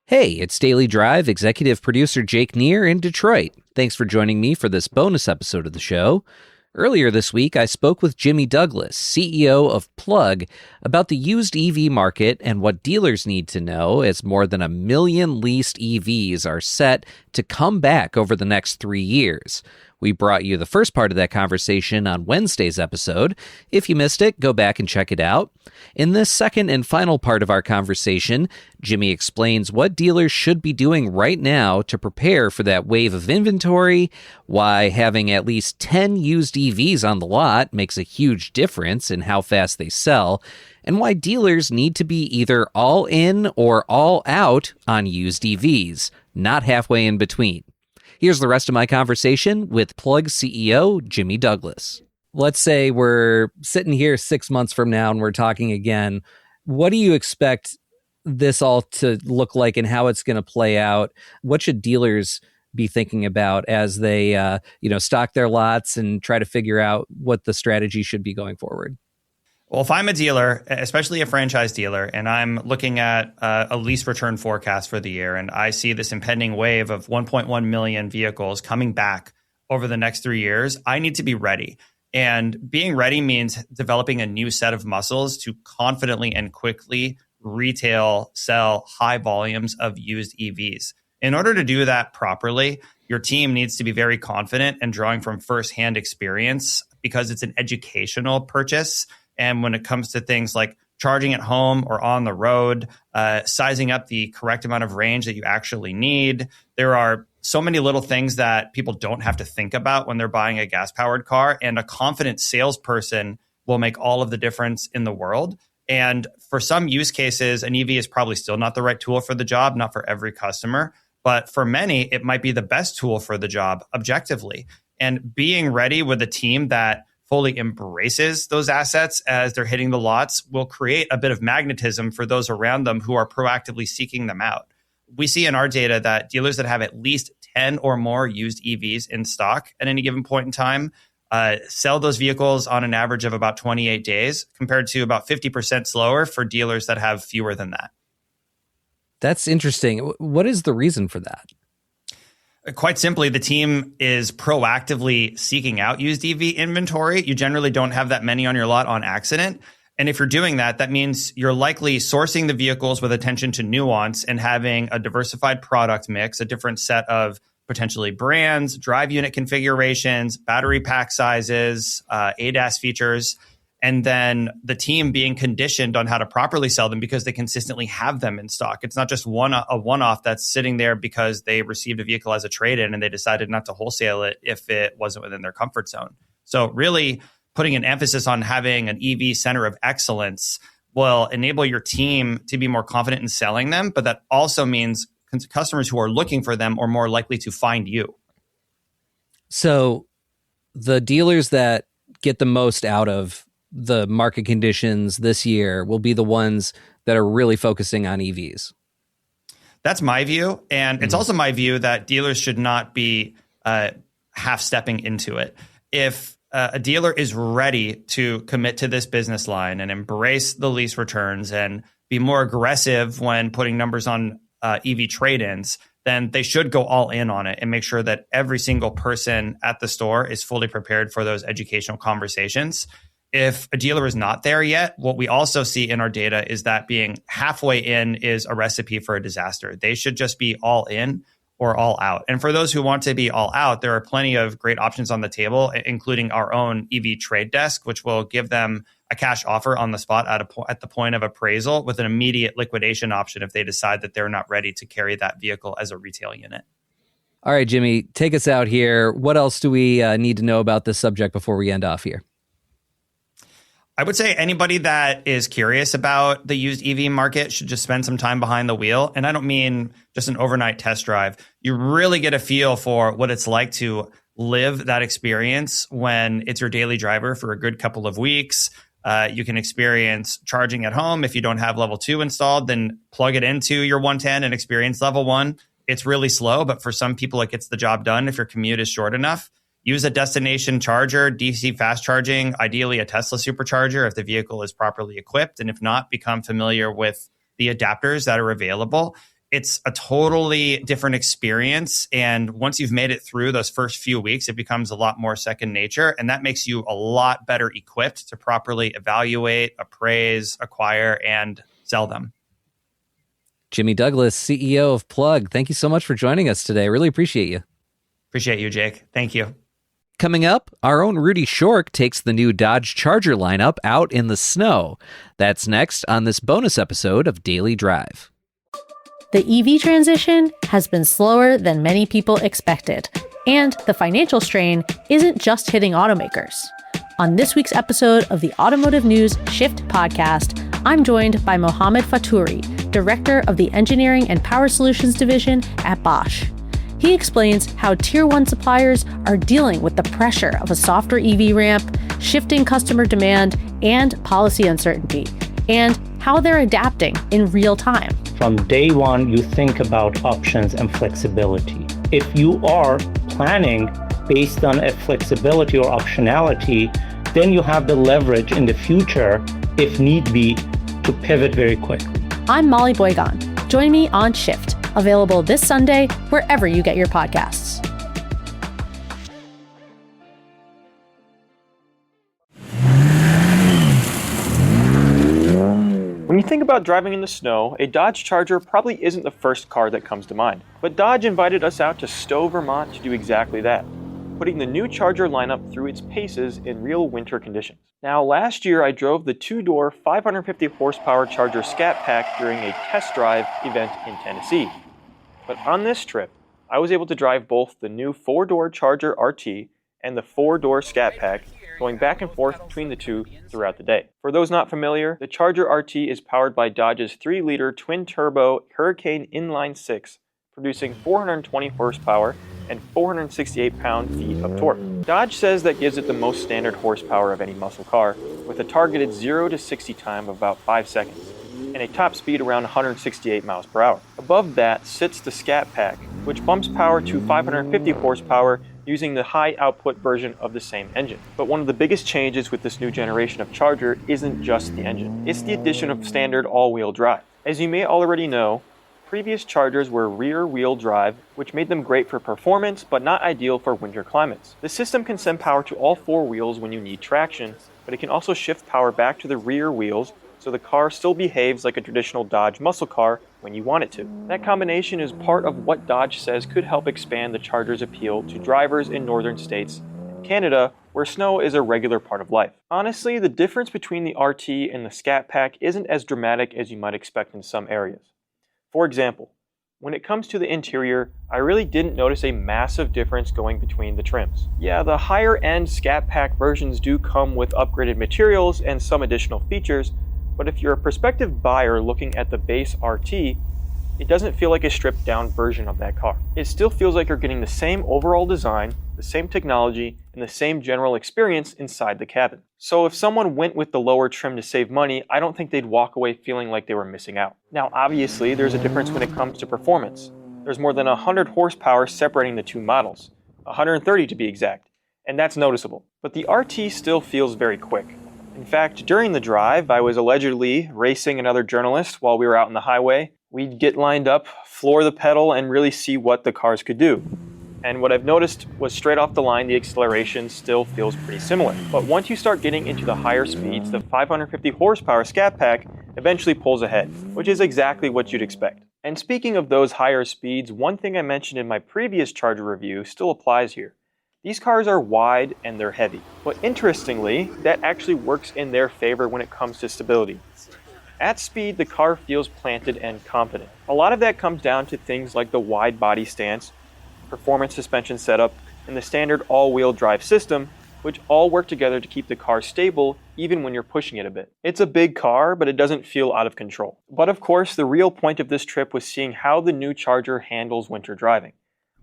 Hey, it's Daily Drive executive producer Jake Neer in Detroit. Thanks for joining me for this bonus episode of the show. Earlier this week, I spoke with Jimmy Douglas, CEO of Plug, about the used EV market and what dealers need to know as more than 1 million leased EVs are set to come back over the next 3 years. We brought you the first part of that conversation on Wednesday's episode. If you missed it, go back and check it out. In this second and final part of our conversation, Jimmy explains what dealers should be doing right now to prepare for that wave of inventory, why having at least 10 used EVs on the lot makes a huge difference in how fast they sell, and why dealers need to be either all in or all out on used EVs, not halfway in between. Here's the rest of my conversation with Plug CEO Jimmy Douglas. Let's say we're sitting here 6 months from now and we're talking again. What do you expect this all to look like and how it's going to play out? What should dealers be thinking about as they stock their lots and try to figure out what the strategy should be going forward? Well, if I'm a dealer, especially a franchise dealer, and I'm looking at a lease return forecast for the year, and I see this impending wave of 1.1 million vehicles coming back over the next 3 years, I need to be ready. And being ready means developing a new set of muscles to confidently and quickly retail, sell high volumes of used EVs. In order to do that properly, your team needs to be very confident and drawing from firsthand experience because it's an educational purchase. And when it comes to things like charging at home or on the road, sizing up the correct amount of range that you actually need, there are so many little things that people don't have to think about when they're buying a gas-powered car. And a confident salesperson will make all of the difference in the world. And for some use cases, an EV is probably still not the right tool for the job, not for every customer. But for many, it might be the best tool for the job objectively. And being ready with a team that fully embraces those assets as they're hitting the lots will create a bit of magnetism for those around them who are proactively seeking them out. We see in our data that dealers that have at least 10 or more used EVs in stock at any given point in time sell those vehicles on an average of about 28 days, compared to about 50% slower for dealers that have fewer than that. That's interesting. What is the reason for that? Quite simply, the team is proactively seeking out used EV inventory. You generally don't have that many on your lot on accident. And if you're doing that, that means you're likely sourcing the vehicles with attention to nuance and having a diversified product mix, a different set of potentially brands, drive unit configurations, battery pack sizes, ADAS features, and then the team being conditioned on how to properly sell them because they consistently have them in stock. It's not just a one-off that's sitting there because they received a vehicle as a trade-in and they decided not to wholesale it if it wasn't within their comfort zone. So really putting an emphasis on having an EV center of excellence will enable your team to be more confident in selling them, but that also means customers who are looking for them are more likely to find you. So the dealers that get the most out of the market conditions this year will be the ones that are really focusing on EVs. That's my view. And it's also my view that dealers should not be half-stepping into it. If a dealer is ready to commit to this business line and embrace the lease returns and be more aggressive when putting numbers on EV trade-ins, then they should go all in on it and make sure that every single person at the store is fully prepared for those educational conversations. If a dealer is not there yet, what we also see in our data is that being halfway in is a recipe for a disaster. They should just be all in or all out. And for those who want to be all out, there are plenty of great options on the table, including our own EV trade desk, which will give them a cash offer on the spot at the point of appraisal with an immediate liquidation option if they decide that they're not ready to carry that vehicle as a retail unit. All right, Jimmy, take us out here. What else do we need to know about this subject before we end off here? I would say anybody that is curious about the used EV market should just spend some time behind the wheel. And I don't mean just an overnight test drive. You really get a feel for what it's like to live that experience when it's your daily driver for a good couple of weeks. You can experience charging at home. If you don't have level 2 installed, then plug it into your 110 and experience level 1. It's really slow, but for some people, it gets the job done if your commute is short enough. Use a destination charger, DC fast charging, ideally a Tesla supercharger if the vehicle is properly equipped. And if not, become familiar with the adapters that are available. it's a totally different experience. And once you've made it through those first few weeks, it becomes a lot more second nature. And that makes you a lot better equipped to properly evaluate, appraise, acquire, and sell them. Jimmy Douglas, CEO of Plug, thank you so much for joining us today. Really appreciate you. Appreciate you, Jake. Thank you. Coming up, our own Rudy Shork takes the new Dodge Charger lineup out in the snow. That's next on this bonus episode of Daily Drive. The EV transition has been slower than many people expected, and the financial strain isn't just hitting automakers. On this week's episode of the Automotive News Shift podcast, I'm joined by Mohammed Faturi, Director of the Engineering and Power Solutions Division at Bosch. He explains how Tier 1 suppliers are dealing with the pressure of a softer EV ramp, shifting customer demand, and policy uncertainty, and how they're adapting in real time. From day one, you think about options and flexibility. If you are planning based on a flexibility or optionality, then you have the leverage in the future, if need be, to pivot very quickly. I'm Molly Boygan. Join me on Shift, available this Sunday wherever you get your podcasts. When you think about driving in the snow, a Dodge Charger probably isn't the first car that comes to mind. But Dodge invited us out to Stowe, Vermont to do exactly that, putting the new Charger lineup through its paces in real winter conditions. Now, last year I drove the two-door 550 horsepower Charger Scat Pack during a test drive event in Tennessee. But on this trip, I was able to drive both the new four-door Charger RT and the four-door Scat Pack, going back and forth between the two throughout the day. For those not familiar, the Charger RT is powered by Dodge's 3-liter twin-turbo Hurricane Inline 6, producing 420 horsepower and 468 pound-feet of torque. Dodge says that gives it the most standard horsepower of any muscle car, with a targeted 0 to 60 time of about 5 seconds, and a top speed around 168 miles per hour. Above that sits the Scat Pack, which bumps power to 550 horsepower using the high output version of the same engine. But one of the biggest changes with this new generation of Charger isn't just the engine. It's the addition of standard all-wheel drive. As you may already know, previous Chargers were rear-wheel drive, which made them great for performance, but not ideal for winter climates. The system can send power to all four wheels when you need traction, but it can also shift power back to the rear wheels, so the car still behaves like a traditional Dodge muscle car when you want it to. That combination is part of what Dodge says could help expand the Charger's appeal to drivers in northern states and Canada, where snow is a regular part of life. Honestly, the difference between the RT and the Scat Pack isn't as dramatic as you might expect in some areas. For example, when it comes to the interior, I really didn't notice a massive difference going between the trims. Yeah, the higher-end Scat Pack versions do come with upgraded materials and some additional features, but if you're a prospective buyer looking at the base RT, it doesn't feel like a stripped down version of that car. It still feels like you're getting the same overall design, the same technology, and the same general experience inside the cabin. So if someone went with the lower trim to save money, I don't think they'd walk away feeling like they were missing out. Now obviously there's a difference when it comes to performance. There's more than 100 horsepower separating the two models, 130 to be exact, and that's noticeable. But the RT still feels very quick. In fact, during the drive, I was allegedly racing another journalist while we were out on the highway. We'd get lined up, floor the pedal, and really see what the cars could do. And what I've noticed was straight off the line, the acceleration still feels pretty similar. But once you start getting into the higher speeds, the 550 horsepower Scat Pack eventually pulls ahead, which is exactly what you'd expect. And speaking of those higher speeds, one thing I mentioned in my previous Charger review still applies here. These cars are wide and they're heavy. But interestingly, that actually works in their favor when it comes to stability. At speed, the car feels planted and confident. A lot of that comes down to things like the wide body stance, performance suspension setup, and the standard all-wheel drive system, which all work together to keep the car stable even when you're pushing it a bit. It's a big car, but it doesn't feel out of control. But of course, the real point of this trip was seeing how the new Charger handles winter driving.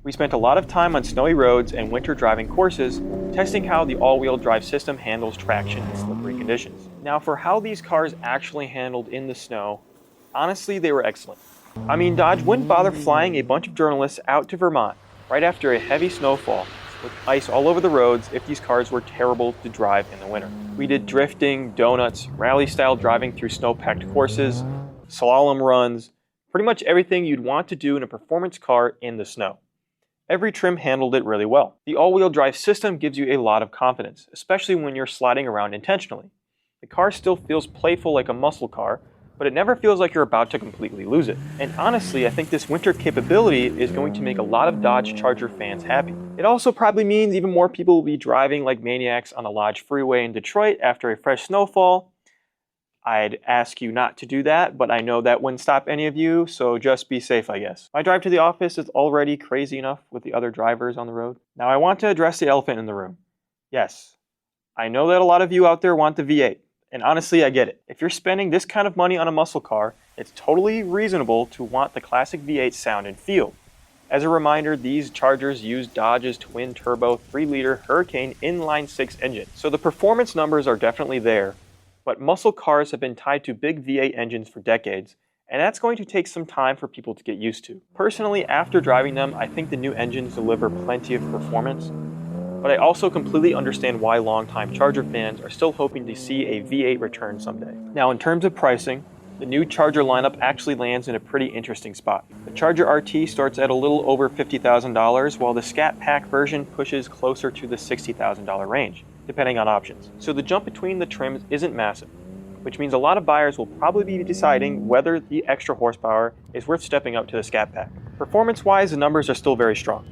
We spent a lot of time on snowy roads and winter driving courses, testing how the all-wheel drive system handles traction in slippery conditions. Now, for how these cars actually handled in the snow, honestly, they were excellent. I mean, Dodge wouldn't bother flying a bunch of journalists out to Vermont right after a heavy snowfall with ice all over the roads if these cars were terrible to drive in the winter. We did drifting, donuts, rally-style driving through snow-packed courses, slalom runs, Pretty much everything you'd want to do in a performance car in the snow. Every trim handled it really well. The all-wheel drive system gives you a lot of confidence, especially when you're sliding around intentionally. The car still feels playful like a muscle car, but it never feels like you're about to completely lose it. And honestly, I think this winter capability is going to make a lot of Dodge Charger fans happy. It also probably means even more people will be driving like maniacs on the Lodge Freeway in Detroit after a fresh snowfall. I'd ask you not to do that, but I know that wouldn't stop any of you, so just be safe, I guess. My drive to the office is already crazy enough with the other drivers on the road. Now I want to address the elephant in the room. Yes, I know that a lot of you out there want the V8, and honestly, I get it. If you're spending this kind of money on a muscle car, it's totally reasonable to want the classic V8 sound and feel. As a reminder, these Chargers use Dodge's twin-turbo 3-liter Hurricane inline-6 engine, so the performance numbers are definitely there. But muscle cars have been tied to big V8 engines for decades, and that's going to take some time for people to get used to. Personally, after driving them, I think the new engines deliver plenty of performance, but I also completely understand why longtime Charger fans are still hoping to see a V8 return someday. Now, in terms of pricing, the new Charger lineup actually lands in a pretty interesting spot. The Charger RT starts at a little over $50,000, while the Scat Pack version pushes closer to the $60,000 range, depending on options. So the jump between the trims isn't massive, which means a lot of buyers will probably be deciding whether the extra horsepower is worth stepping up to the Scat Pack. Performance-wise, the numbers are still very strong.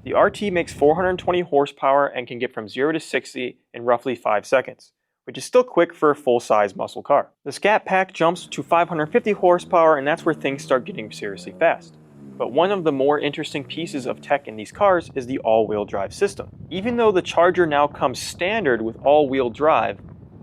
The RT makes 420 horsepower and can get from 0 to 60 in roughly 5 seconds, which is still quick for a full-size muscle car. The Scat Pack jumps to 550 horsepower, and that's where things start getting seriously fast. But one of the more interesting pieces of tech in these cars is the all-wheel drive system. Even though the Charger now comes standard with all-wheel drive,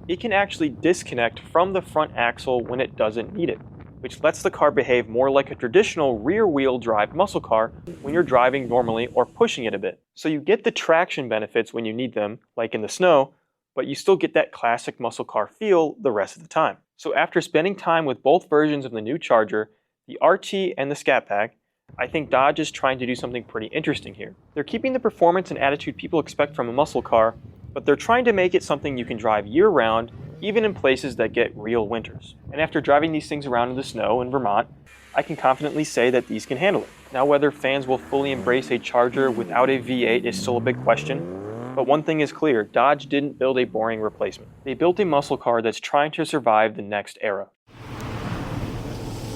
it can actually disconnect from the front axle when it doesn't need it, which lets the car behave more like a traditional rear-wheel drive muscle car when you're driving normally or pushing it a bit. So you get the traction benefits when you need them, like in the snow, but you still get that classic muscle car feel the rest of the time. So after spending time with both versions of the new Charger, the RT and the Scat Pack, I think Dodge is trying to do something pretty interesting here. They're keeping the performance and attitude people expect from a muscle car, but they're trying to make it something you can drive year-round, even in places that get real winters. And after driving these things around in the snow in Vermont, I can confidently say that these can handle it. Now, whether fans will fully embrace a Charger without a V8 is still a big question, but one thing is clear, Dodge didn't build a boring replacement. They built a muscle car that's trying to survive the next era.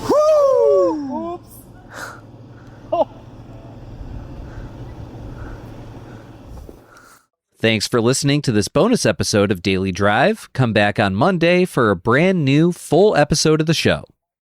Woo! Oops. Thanks for listening to this bonus episode of Daily Drive. Come back on Monday for a brand new full episode of the show.